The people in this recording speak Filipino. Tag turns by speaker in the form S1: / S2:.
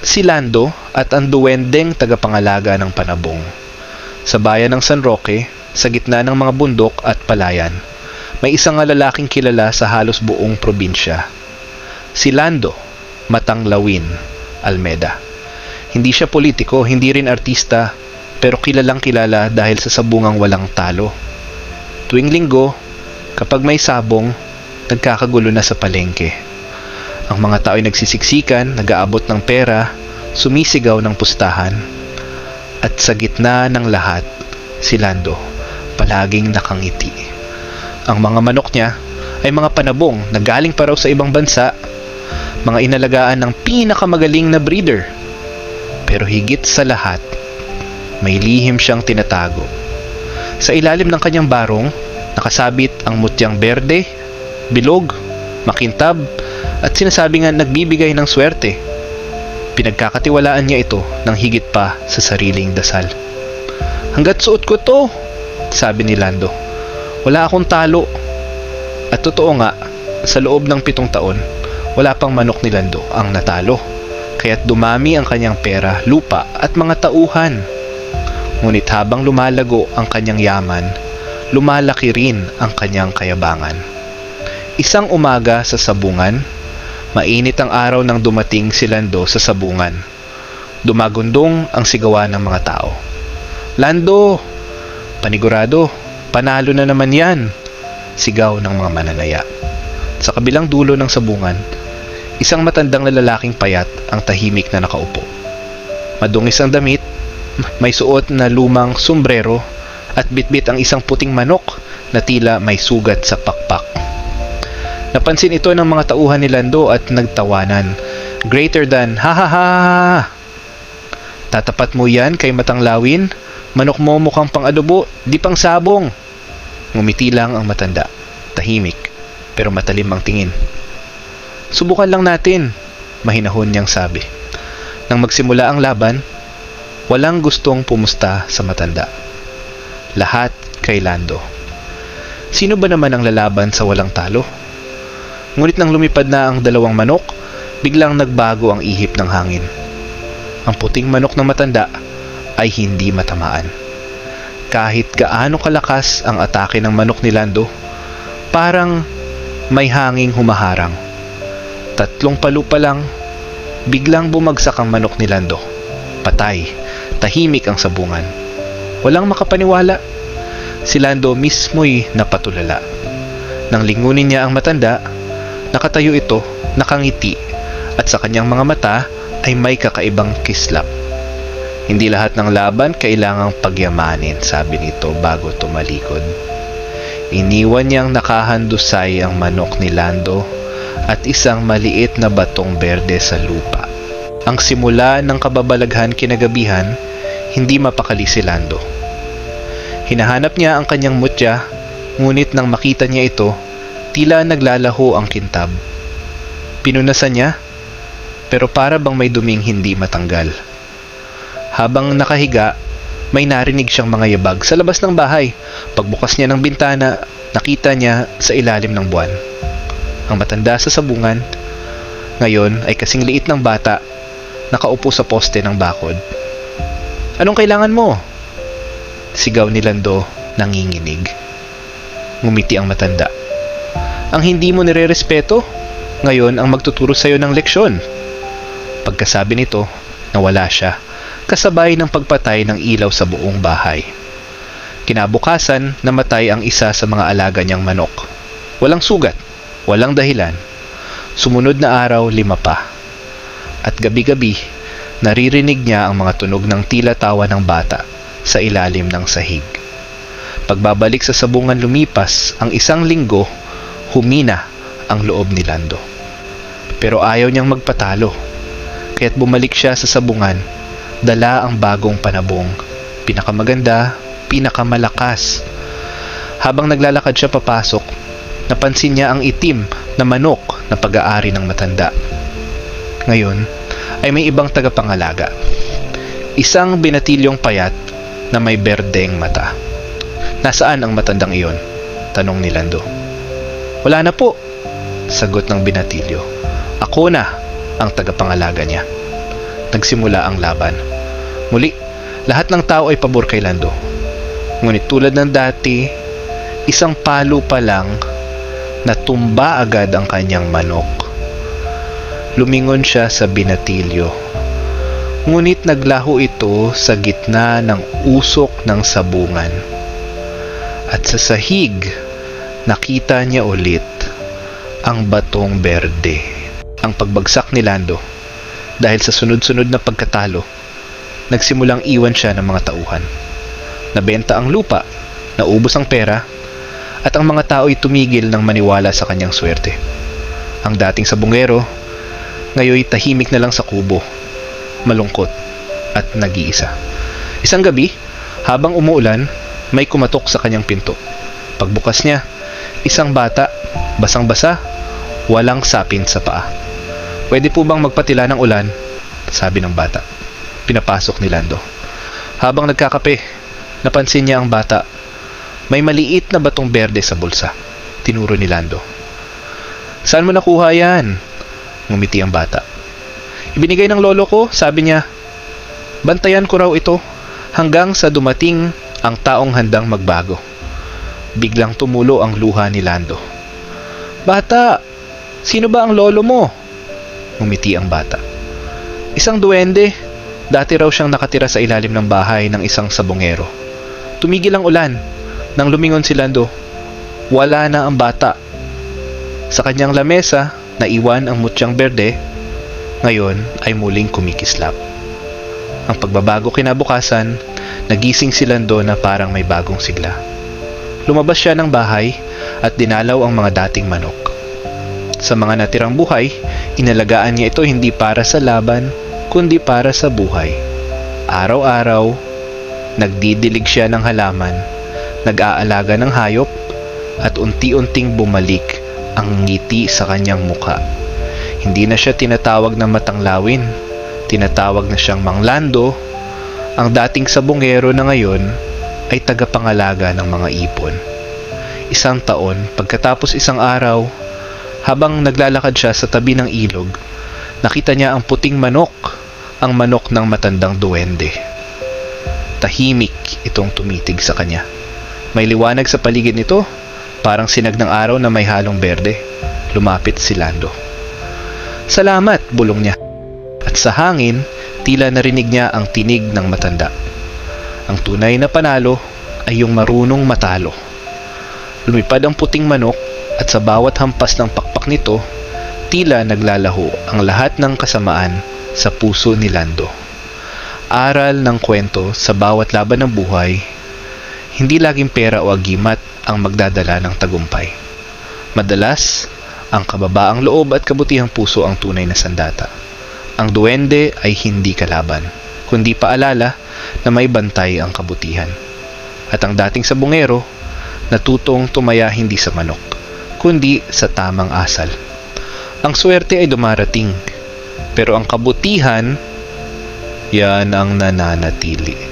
S1: Si Lando at ang duwendeng tagapangalaga ng panabong. Sa bayan ng San Roque, sa gitna ng mga bundok at palayan, may isang lalaking kilala sa halos buong probinsya. Si Lando Matanglawin Almeda. Hindi siya politiko, hindi rin artista, pero kilalang kilala dahil sa sabungang walang talo. Tuwing linggo, kapag may sabong, nagkakagulo na sa palengke. Ang mga tao ay nagsisiksikan, nag-aabot ng pera, sumisigaw ng pustahan. At sa gitna ng lahat, si Lando, palaging nakangiti. Ang mga manok niya ay mga panabong na galing pa raw sa ibang bansa, mga inalagaan ng pinakamagaling na breeder. Pero higit sa lahat, may lihim siyang tinatago. Sa ilalim ng kanyang barong, nakasabit ang mutyang berde, bilog, makintab, at sinasabi nga nagbibigay ng swerte. Pinagkakatiwalaan niya ito ng higit pa sa sariling dasal. Hanggat suot ko to, sabi ni Lando, wala akong talo. At totoo nga, sa loob ng 7 taon, wala pang manok ni Lando ang natalo. Kaya't dumami ang kanyang pera, lupa at mga tauhan. Ngunit habang lumalago ang kanyang yaman, lumalaki rin ang kanyang kayabangan. Isang umaga sa sabungan, mainit ang araw nang dumating si Lando sa sabungan. Dumagundong ang sigawan ng mga tao. Lando! Panigurado, panalo na naman yan! Sigaw ng mga mananaya. Sa kabilang dulo ng sabungan, isang matandang lalaking payat ang tahimik na nakaupo. Madungis ang damit, may suot na lumang sombrero at bitbit ang isang puting manok na tila may sugat sa pakpak. Napansin ito ng mga tauhan ni Lando at nagtawanan. Greater than, ha ha ha! Tatapat mo yan kay Matanglawin? Manok mo mukhang pang-adobo, di pang sabong. Ngumiti lang ang matanda. Tahimik, pero matalim ang tingin. Subukan lang natin, mahinahon niyang sabi. Nang magsimula ang laban, walang gustong pumusta sa matanda. Lahat kay Lando. Sino ba naman ang lalaban sa walang talo? Ngunit nang lumipad na ang 2 manok, biglang nagbago ang ihip ng hangin. Ang puting manok ng matanda ay hindi matamaan. Kahit gaano kalakas ang atake ng manok ni Lando, parang may hanging humaharang. 3 palu pa lang, biglang bumagsak ang manok ni Lando. Patay, tahimik ang sabungan. Walang makapaniwala. Si Lando mismo'y napatulala. Nang lingunin niya ang matanda, nakatayo ito, nakangiti, at sa kanyang mga mata ay may kakaibang kislap. Hindi lahat ng laban kailangang pagyamanin, sabi nito bago tumalikod. Iniwan niyang nakahandusay ang manok ni Lando at isang maliit na batong berde sa lupa. Ang simula ng kababalaghan kinagabihan, hindi mapakali si Lando. Hinahanap niya ang kanyang mutya, ngunit nang makita niya ito, tila naglalaho ang kintab. Pinunasan niya, pero para bang may duming hindi matanggal. Habang nakahiga, may narinig siyang mga yabag sa labas ng bahay. Pagbukas niya ng bintana, nakita niya sa ilalim ng buwan. Ang matanda sa sabungan, ngayon ay kasing liit ng bata, nakaupo sa poste ng bakod. Anong kailangan mo? Sigaw ni Lando, nanginginig. Ngumiti ang matanda. Ang hindi mo nire-respeto, ngayon ang magtuturo sa iyo ng leksyon. Pagkasabi nito, nawala siya, kasabay ng pagpatay ng ilaw sa buong bahay. Kinabukasan, namatay ang isa sa mga alaga niyang manok. Walang sugat, walang dahilan. Sumunod na araw, 5 pa. At gabi-gabi, naririnig niya ang mga tunog ng tila tawa ng bata sa ilalim ng sahig. Pagbabalik sa sabungan lumipas ang 1 linggo, humina ang loob ni Lando. Pero ayaw niyang magpatalo, kaya't bumalik siya sa sabungan, dala ang bagong panabong, pinakamaganda, pinakamalakas. Habang naglalakad siya papasok, napansin niya ang itim na manok na pag-aari ng matanda. Ngayon ay may ibang tagapangalaga. Isang binatilyong payat na may berdeng mata. Nasaan ang matandang iyon? Tanong ni Lando. Wala na po, sagot ng binatilyo. Ako na ang tagapangalaga niya. nagsimula ang laban. Muli, lahat ng tao ay pabor kay Lando. Ngunit tulad ng dati, isang palo pa lang, natumba agad ang kanyang manok. Lumingon siya sa binatilyo. Ngunit naglaho ito sa gitna ng usok ng sabungan. At sa sahig, nakita niya ulit ang batong berde. Ang pagbagsak ni Lando, dahil sa sunod-sunod na pagkatalo, nagsimulang iwan siya ng mga tauhan. Nabenta ang lupa, naubos ang pera, at ang mga tao ay tumigil ng maniwala sa kanyang swerte. Ang dating sabungero, ngayon tahimik na lang sa kubo, malungkot at nag-iisa. Isang gabi, habang umuulan, may kumatok sa kanyang pinto. Pagbukas niya, isang bata, basang-basa, walang sapin sa paa. "Pwede po bang magpatila ng ulan?" sabi ng bata. Pinapasok ni Lando. Habang nagkakape, napansin niya ang bata. May maliit na batong berde sa bulsa. Tinuro ni Lando. "Saan mo nakuha yan?" Ngumiti ang bata. "Ibinigay ng lolo ko," sabi niya. "Bantayan ko raw ito hanggang sa dumating ang taong handang magbago." Biglang tumulo ang luha ni Lando. "Bata, sino ba ang lolo mo?" Ngumiti ang bata. "Isang duwende. Dati raw siyang nakatira sa ilalim ng bahay ng isang sabongero. Tumigil ang ulan. Nang lumingon si Lando, wala na ang bata. Sa kanyang lamesa, naiwan ang mutyang berde. Ngayon ay muling kumikislap." Ang pagbabago kinabukasan, nagising si Lando na parang may bagong sigla. Lumabas siya ng bahay at dinalaw ang mga dating manok. Sa mga natirang buhay, inalagaan niya ito hindi para sa laban, kundi para sa buhay. Araw-araw, nagdidilig siya ng halaman, nag-aalaga ng hayop, at unti-unting bumalik ang ngiti sa kanyang muka. Hindi na siya tinatawag na matanglawin, tinatawag na siyang Mang Lando, ang dating sabongero na ngayon ay tagapangalaga ng mga ipon. Isang taon, pagkatapos isang araw, habang naglalakad siya sa tabi ng ilog, nakita niya ang puting manok, ang manok ng matandang duwende. Tahimik itong tumitig sa kanya. May liwanag sa paligid nito, parang sinag ng araw na may halong berde. Lumapit si Lando. "Salamat," bulong niya. At sa hangin, tila narinig niya ang tinig ng matanda. Ang tunay na panalo ay yung marunong matalo. Lumipad ang puting manok at sa bawat hampas ng pakpak nito, tila naglalaho ang lahat ng kasamaan sa puso ni Lando. Aral ng kwento sa bawat laban ng buhay, hindi laging pera o agimat ang magdadala ng tagumpay. Madalas, ang kababaang loob at kabutihang puso ang tunay na sandata. Ang duwende ay hindi kalaban, kundi paalala na may bantay ang kabutihan. At ang dating sabongero, natutong tumaya hindi sa manok, kundi sa tamang asal. Ang swerte ay dumarating, pero ang kabutihan, yan ang nananatili.